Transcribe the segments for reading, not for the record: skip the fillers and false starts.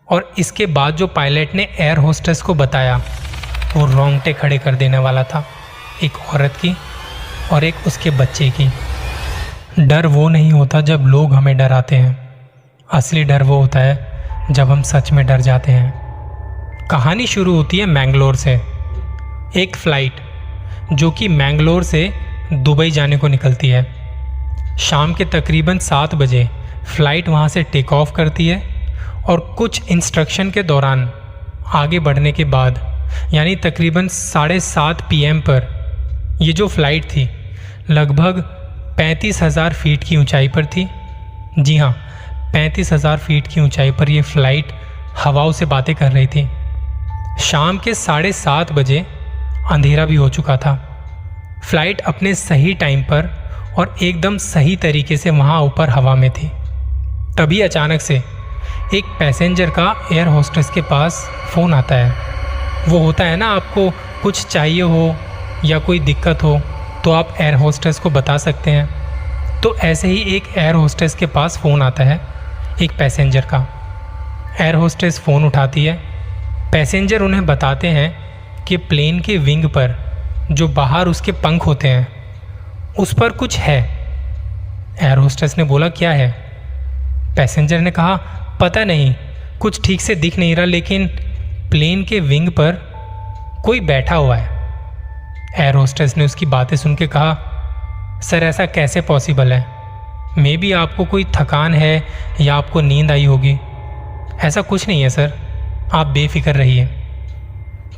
और इसके बाद जो पायलट ने एयर होस्टेस को बताया वो रोंगटे खड़े कर देने वाला था, एक औरत की और एक उसके बच्चे की। डर वो नहीं होता जब लोग हमें डराते हैं, असली डर वो होता है जब हम सच में डर जाते हैं। कहानी शुरू होती है मैंगलोर से। एक फ़्लाइट जो कि मैंगलोर से दुबई जाने को निकलती है। शाम के तकरीबन 7 बजे फ़्लाइट वहाँ से टेक ऑफ करती है और कुछ इंस्ट्रक्शन के दौरान आगे बढ़ने के बाद यानी तकरीबन 7:30 PM पर ये जो फ़्लाइट थी लगभग 35,000 फीट की ऊंचाई पर थी। जी हाँ, 35,000 फीट की ऊंचाई पर यह फ़्लाइट हवाओं से बातें कर रही थी। शाम के 7:30 बजे अंधेरा भी हो चुका था। फ़्लाइट अपने सही टाइम पर और एकदम सही तरीके से वहाँ ऊपर हवा में थी। तभी अचानक से एक पैसेंजर का एयर होस्टेस के पास फ़ोन आता है। वो होता है ना, आपको कुछ चाहिए हो या कोई दिक्कत हो तो आप एयर होस्टेस को बता सकते हैं। तो ऐसे ही एक एयर होस्टेस के पास फ़ोन आता है एक पैसेंजर का। एयर होस्टेस फ़ोन उठाती है। पैसेंजर उन्हें बताते हैं कि प्लेन के विंग पर जो बाहर उसके पंख होते हैं उस पर कुछ है। एयर होस्टेस ने बोला क्या है? पैसेंजर ने कहा पता नहीं, कुछ ठीक से दिख नहीं रहा, लेकिन प्लेन के विंग पर कोई बैठा हुआ है। एयर होस्टेस ने उसकी बातें सुन के कहा सर ऐसा कैसे पॉसिबल है? मे बी आपको कोई थकान है या आपको नींद आई होगी। ऐसा कुछ नहीं है सर, आप बेफिक्र रहिए।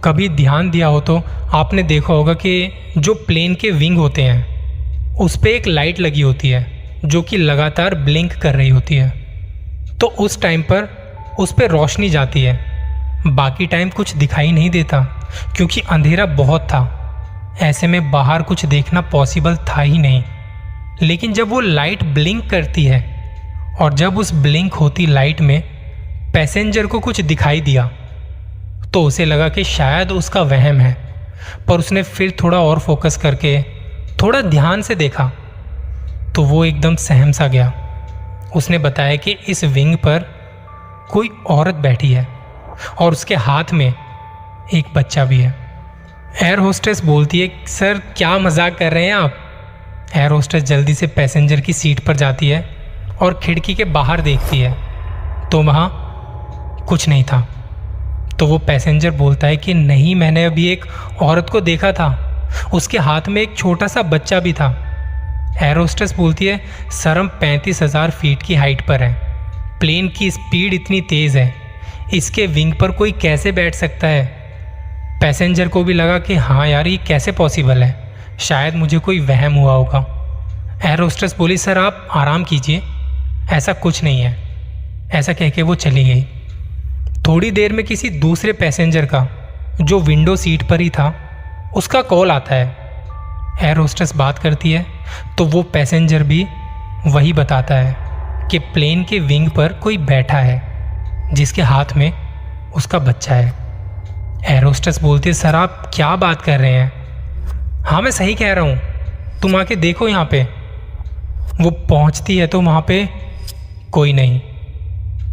कभी ध्यान दिया हो तो आपने देखा होगा कि जो प्लेन के विंग होते हैं उस पर एक लाइट लगी होती है जो कि लगातार ब्लिंक कर रही होती है। तो उस टाइम पर उस पर रोशनी जाती है, बाकी टाइम कुछ दिखाई नहीं देता क्योंकि अंधेरा बहुत था। ऐसे में बाहर कुछ देखना पॉसिबल था ही नहीं। लेकिन जब वो लाइट ब्लिंक करती है और जब उस ब्लिंक होती लाइट में पैसेंजर को कुछ दिखाई दिया तो उसे लगा कि शायद उसका वहम है। पर उसने फिर थोड़ा और फोकस करके थोड़ा ध्यान से देखा तो वो एकदम सहम सा गया। उसने बताया कि इस विंग पर कोई औरत बैठी है और उसके हाथ में एक बच्चा भी है। एयर होस्टेस बोलती है सर क्या मजाक कर रहे हैं आप? एयर होस्टेस जल्दी से पैसेंजर की सीट पर जाती है और खिड़की के बाहर देखती है तो वहाँ कुछ नहीं था। तो वो पैसेंजर बोलता है कि नहीं, मैंने अभी एक औरत को देखा था, उसके हाथ में एक छोटा सा बच्चा भी था। एयर होस्टेस बोलती है सर हम 35,000 फीट की हाइट पर हैं, प्लेन की स्पीड इतनी तेज़ है, इसके विंग पर कोई कैसे बैठ सकता है? पैसेंजर को भी लगा कि हाँ यार ये कैसे पॉसिबल है, शायद मुझे कोई वहम हुआ होगा। एयर होस्टेस बोली सर आप आराम कीजिए, ऐसा कुछ नहीं है। ऐसा कह के वो चली गई। थोड़ी देर में किसी दूसरे पैसेंजर का जो विंडो सीट पर ही था उसका कॉल आता है। एयर होस्टेस बात करती है तो वो पैसेंजर भी वही बताता है कि प्लेन के विंग पर कोई बैठा है जिसके हाथ में उसका बच्चा है। एयर होस्टेस बोलती है सर आप क्या बात कर रहे हैं? हाँ मैं सही कह रहा हूँ, तुम आके देखो यहाँ पे। वो पहुँचती है तो वहाँ पे कोई नहीं।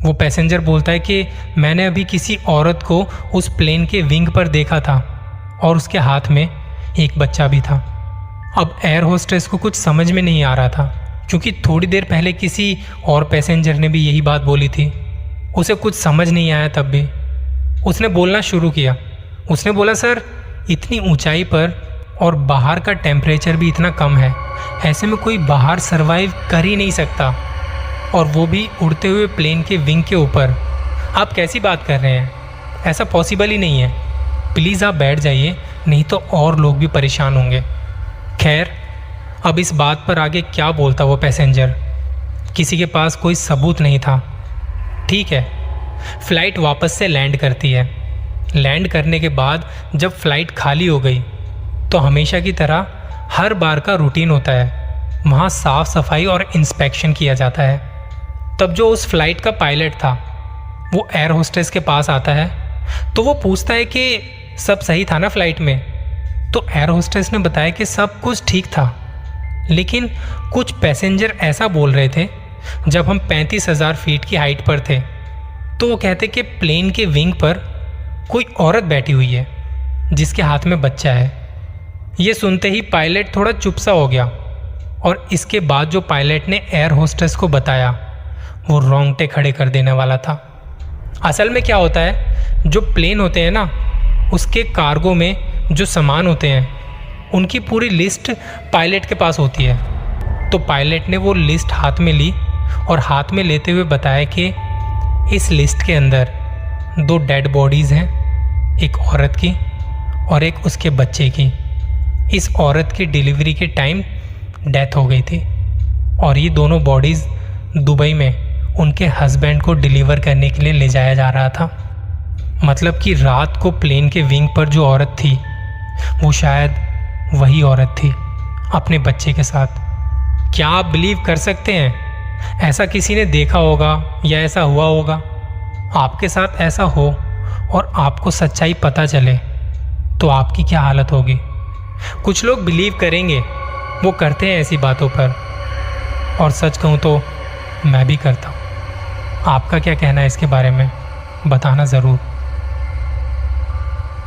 वो पैसेंजर बोलता है कि मैंने अभी किसी औरत को उस प्लेन के विंग पर देखा था और उसके हाथ में एक बच्चा भी था। अब एयर होस्टेस को कुछ समझ में नहीं आ रहा था क्योंकि थोड़ी देर पहले किसी और पैसेंजर ने भी यही बात बोली थी। उसे कुछ समझ नहीं आया। तब भी उसने बोलना शुरू किया। उसने बोला सर इतनी ऊंचाई पर और बाहर का टेम्परेचर भी इतना कम है, ऐसे में कोई बाहर सरवाइव कर ही नहीं सकता, और वो भी उड़ते हुए प्लेन के विंग के ऊपर। आप कैसी बात कर रहे हैं? ऐसा पॉसिबल ही नहीं है। प्लीज़ आप बैठ जाइए, नहीं तो और लोग भी परेशान होंगे। खैर अब इस बात पर आगे क्या बोलता वो पैसेंजर, किसी के पास कोई सबूत नहीं था। ठीक है, फ़्लाइट वापस से लैंड करती है। लैंड करने के बाद जब फ़्लाइट खाली हो गई तो हमेशा की तरह हर बार का रूटीन होता है, वहाँ साफ़ सफाई और इंस्पेक्शन किया जाता है। तब जो उस फ़्लाइट का पायलट था वो एयर होस्टेस के पास आता है तो वो पूछता है कि सब सही था ना फ़्लाइट में? तो एयर होस्टेस ने बताया कि सब कुछ ठीक था, लेकिन कुछ पैसेंजर ऐसा बोल रहे थे जब हम 35,000 फीट की हाइट पर थे तो वो कहते कि प्लेन के विंग पर कोई औरत बैठी हुई है जिसके हाथ में बच्चा है। ये सुनते ही पायलट थोड़ा चुप सा हो गया और इसके बाद जो पायलट ने एयर होस्टेस को बताया वो रोंगटे खड़े कर देने वाला था। असल में क्या होता है, जो प्लेन होते हैं ना, उसके कार्गो में जो सामान होते हैं उनकी पूरी लिस्ट पायलट के पास होती है। तो पायलट ने वो लिस्ट हाथ में ली और हाथ में लेते हुए बताया कि इस लिस्ट के अंदर 2 डेड बॉडीज़ हैं, एक औरत की और एक उसके बच्चे की। इस औरत की डिलीवरी के टाइम डेथ हो गई थी और ये दोनों बॉडीज़ दुबई में उनके हस्बैंड को डिलीवर करने के लिए ले जाया जा रहा था। मतलब कि रात को प्लेन के विंग पर जो औरत थी वो शायद वही औरत थी अपने बच्चे के साथ। क्या आप बिलीव कर सकते हैं, ऐसा किसी ने देखा होगा या ऐसा हुआ होगा? आपके साथ ऐसा हो और आपको सच्चाई पता चले तो आपकी क्या हालत होगी? कुछ लोग बिलीव करेंगे, वो करते हैं ऐसी बातों पर, और सच कहूँ तो मैं भी करता हूँ। आपका क्या कहना है इसके बारे में, बताना ज़रूर।